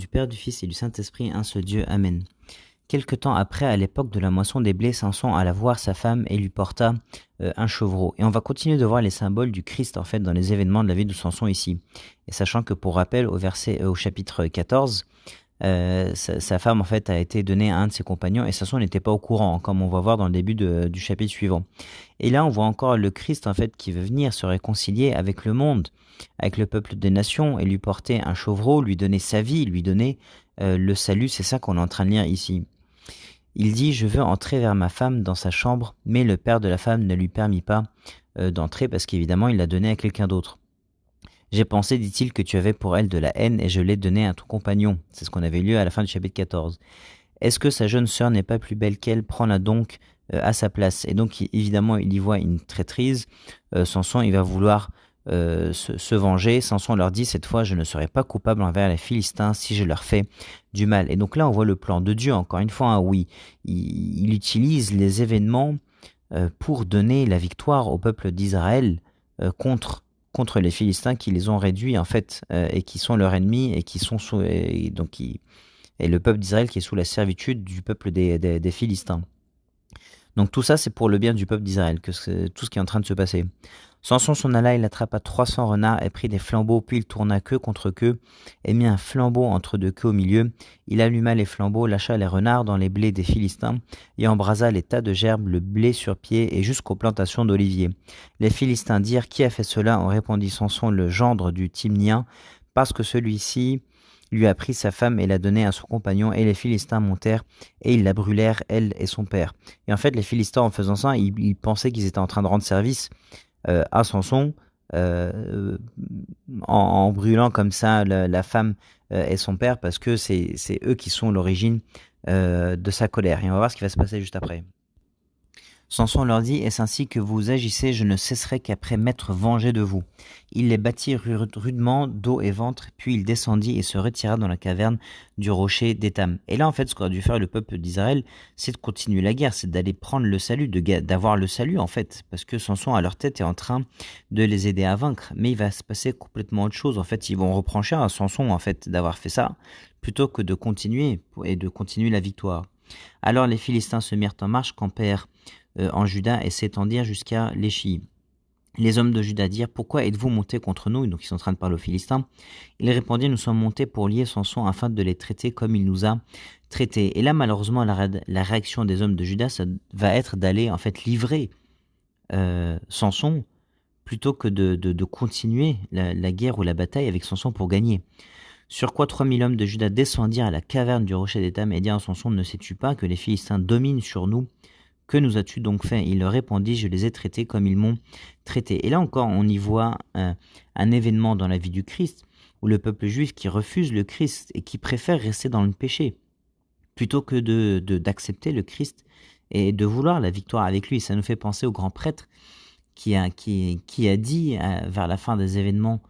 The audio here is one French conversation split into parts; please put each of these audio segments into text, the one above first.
du Père, du Fils et du Saint-Esprit, un seul Dieu. Amen. Quelque temps après, à l'époque de la moisson des blés, Samson alla voir sa femme et lui porta un chevreau. Et on va continuer de voir les symboles du Christ en fait dans les événements de la vie de Samson ici. Et sachant que pour rappel, au chapitre 14, sa femme en fait a été donnée à un de ses compagnons et Samson n'était pas au courant, comme on va voir dans le début du chapitre suivant. Et là, on voit encore le Christ en fait qui veut venir se réconcilier avec le monde, avec le peuple des nations et lui porter un chevreau, lui donner sa vie, lui donner le salut. C'est ça qu'on est en train de lire ici. Il dit « Je veux entrer vers ma femme dans sa chambre », mais le père de la femme ne lui permit pas d'entrer parce qu'évidemment il l'a donné à quelqu'un d'autre. « J'ai pensé, dit-il, que tu avais pour elle de la haine et je l'ai donnée à ton compagnon. » C'est ce qu'on avait lu à la fin du chapitre 14. « Est-ce que sa jeune sœur n'est pas plus belle qu'elle? Prends-la donc à sa place. » Et donc évidemment il y voit une traîtrise. Samson il va vouloir se venger. Samson leur dit « Cette fois je ne serai pas coupable envers les Philistins si je leur fais du mal. » Et donc là on voit le plan de Dieu encore une fois. Oui, il utilise les événements pour donner la victoire au peuple d'Israël contre les Philistins qui les ont réduits en fait et qui sont leurs ennemis et qui sont et le peuple d'Israël qui est sous la servitude du peuple des Philistins. Donc tout ça c'est pour le bien du peuple d'Israël que c'est tout ce qui est en train de se passer. Samson s'en alla, il attrapa 300 renards et prit des flambeaux, puis il tourna queue contre queue et mit un flambeau entre deux queues au milieu. Il alluma les flambeaux, lâcha les renards dans les blés des Philistins et embrasa les tas de gerbes, le blé sur pied et jusqu'aux plantations d'oliviers. Les Philistins dirent « Qui a fait cela ?» On répondit « Samson, le gendre du Timnien, parce que celui-ci lui a pris sa femme et l'a donnée à son compagnon. » Et les Philistins montèrent et ils la brûlèrent, elle et son père. Et en fait, les Philistins, en faisant ça, ils pensaient qu'ils étaient en train de rendre service à Samson en brûlant comme ça la femme et son père, parce que c'est eux qui sont l'origine de sa colère. Et on va voir ce qui va se passer juste après. Samson leur dit « Est-ce ainsi que vous agissez? Je ne cesserai qu'après m'être vengé de vous. » Il les battit rudement, dos et ventre, puis il descendit et se retira dans la caverne du rocher d'Étam. Et là, en fait, ce qu'aurait dû faire le peuple d'Israël, c'est de continuer la guerre, c'est d'aller prendre le salut, d'avoir le salut, en fait, parce que Samson, à leur tête, est en train de les aider à vaincre. Mais il va se passer complètement autre chose. En fait, ils vont reprocher à Samson, en fait, d'avoir fait ça, plutôt que de continuer la victoire. Alors les Philistins se mirent en marche, campèrent en Juda et s'étendirent jusqu'à l'Échi. Les hommes de Juda dirent « Pourquoi êtes-vous montés contre nous ?» Donc ils sont en train de parler aux Philistins. Ils répondirent « Nous sommes montés pour lier Samson afin de les traiter comme il nous a traités. » Et là malheureusement la réaction des hommes de Juda, ça va être d'aller en fait livrer Samson plutôt que de continuer la guerre ou la bataille avec Samson pour gagner. Sur quoi 3000 hommes de Juda descendirent à la caverne du rocher d'Étam et dirent à Samson « Ne sais-tu pas que les Philistins dominent sur nous ? Que nous as-tu donc fait ?» Il leur répondit « Je les ai traités comme ils m'ont traité. » Et là encore, on y voit un événement dans la vie du Christ, où le peuple juif qui refuse le Christ et qui préfère rester dans le péché, plutôt que d'accepter le Christ et de vouloir la victoire avec lui. Ça nous fait penser au grand prêtre qui a dit vers la fin des événements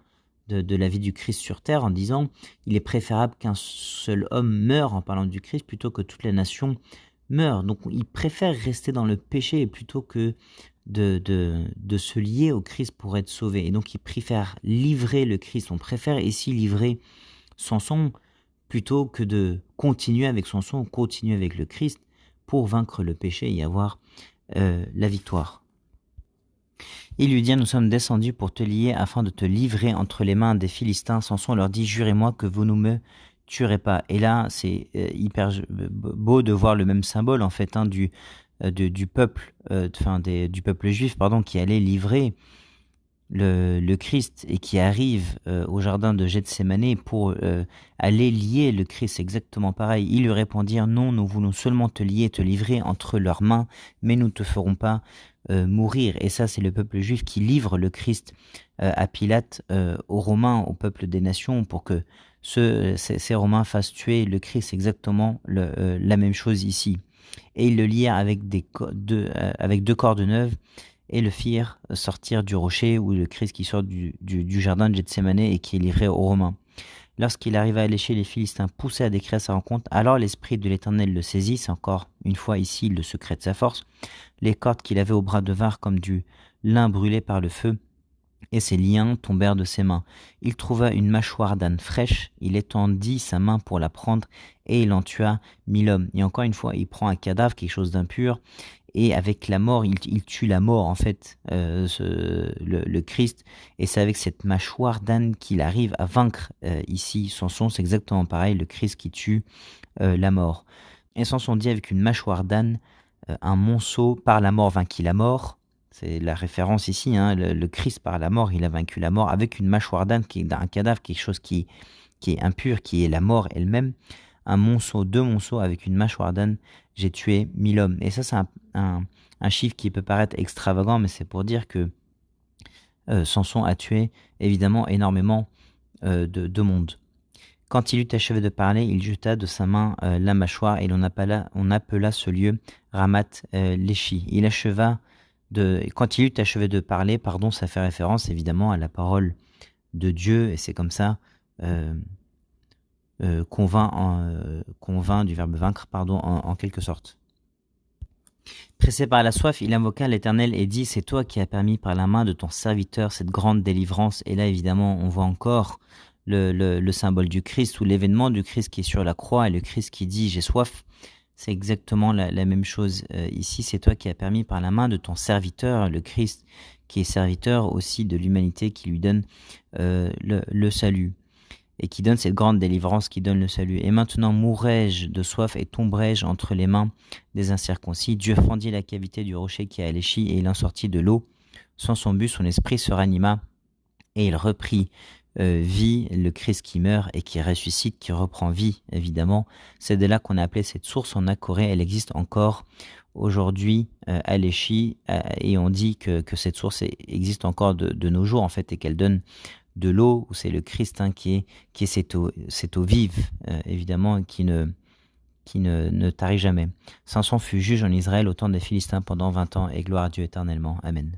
de la vie du Christ sur terre en disant « Il est préférable qu'un seul homme meure en parlant du Christ plutôt que toute la nation meurt. » Donc il préfère rester dans le péché plutôt que de se lier au Christ pour être sauvé. Et donc il préfère livrer le Christ. On préfère ici livrer Samson plutôt que de continuer avec Samson, continuer avec le Christ pour vaincre le péché et avoir la victoire. Ils lui dirent « Nous sommes descendus pour te lier afin de te livrer entre les mains des Philistins. » Samson leur dit « Jurez-moi que vous ne me tuerez pas. » Et là, c'est hyper beau de voir le même symbole en fait du peuple, du peuple juif qui allait livrer le Christ et qui arrive au jardin de Gethsémané pour aller lier le Christ. C'est exactement pareil. Ils lui répondirent « Non, nous voulons seulement te lier, te livrer entre leurs mains, mais nous ne te ferons pas mourir. » Et ça, c'est le peuple juif qui livre le Christ à Pilate, aux Romains, au peuple des nations, pour que ces Romains fassent tuer le Christ. Exactement la même chose ici. Et ils le lièrent avec deux cordes neuves et le firent sortir du rocher, ou le Christ qui sort du jardin de Gethsémané et qui est livré aux Romains. Lorsqu'il arriva à l'écher, les Philistins poussaient à décrire sa rencontre. Alors l'Esprit de l'Éternel le saisit. C'est encore une fois ici le secret de sa force. Les cordes qu'il avait au bras devinrent comme du lin brûlé par le feu. et ses liens tombèrent de ses mains. Il trouva une mâchoire d'âne fraîche, il étendit sa main pour la prendre, et il en tua 1000 hommes. Et encore une fois, il prend un cadavre, quelque chose d'impur, et avec la mort, il tue la mort, en fait, le Christ, et c'est avec cette mâchoire d'âne qu'il arrive à vaincre ici Samson. C'est exactement pareil, le Christ qui tue la mort. Et Samson dit avec une mâchoire d'âne, un monceau par la mort vainquit la mort. C'est la référence ici, hein, le Christ par la mort, il a vaincu la mort avec une mâchoire d'âne, qui est un cadavre, quelque chose qui est impur, qui est la mort elle-même. Un monceau, 2 monceaux avec une mâchoire d'âne, j'ai tué 1000 hommes. Et ça, c'est un chiffre qui peut paraître extravagant, mais c'est pour dire que Samson a tué évidemment énormément de monde. Quand il eut achevé de parler, il jeta de sa main la mâchoire, et on appela ce lieu Ramath Léchi. Quand il eut achevé de parler, ça fait référence évidemment à la parole de Dieu, et c'est comme ça convainc du verbe vaincre, en quelque sorte. Pressé par la soif, il invoqua l'Éternel et dit: c'est toi qui as permis par la main de ton serviteur cette grande délivrance. Et là, évidemment, on voit encore le symbole du Christ, ou l'événement du Christ qui est sur la croix, et le Christ qui dit: j'ai soif. C'est exactement la même chose ici. C'est toi qui as permis par la main de ton serviteur, le Christ, qui est serviteur aussi de l'humanité, qui lui donne le salut, et qui donne cette grande délivrance, qui donne le salut. Et maintenant mourrai-je de soif et tomberai-je entre les mains des incirconcis. Dieu fendit la cavité du rocher qui a léchi, et il en sortit de l'eau. Sans son but, son esprit se ranima, et il reprit vie, le Christ qui meurt et qui ressuscite, qui reprend vie, évidemment. C'est de là qu'on a appelé cette source en Akoré. Elle existe encore aujourd'hui à Léchi, et on dit que cette source existe encore de nos jours, en fait, et qu'elle donne de l'eau, où c'est le Christ, hein, qui est cette eau vive, évidemment, qui ne tarit jamais. Samson fut juge en Israël au temps des Philistins pendant 20 ans, et gloire à Dieu éternellement. Amen.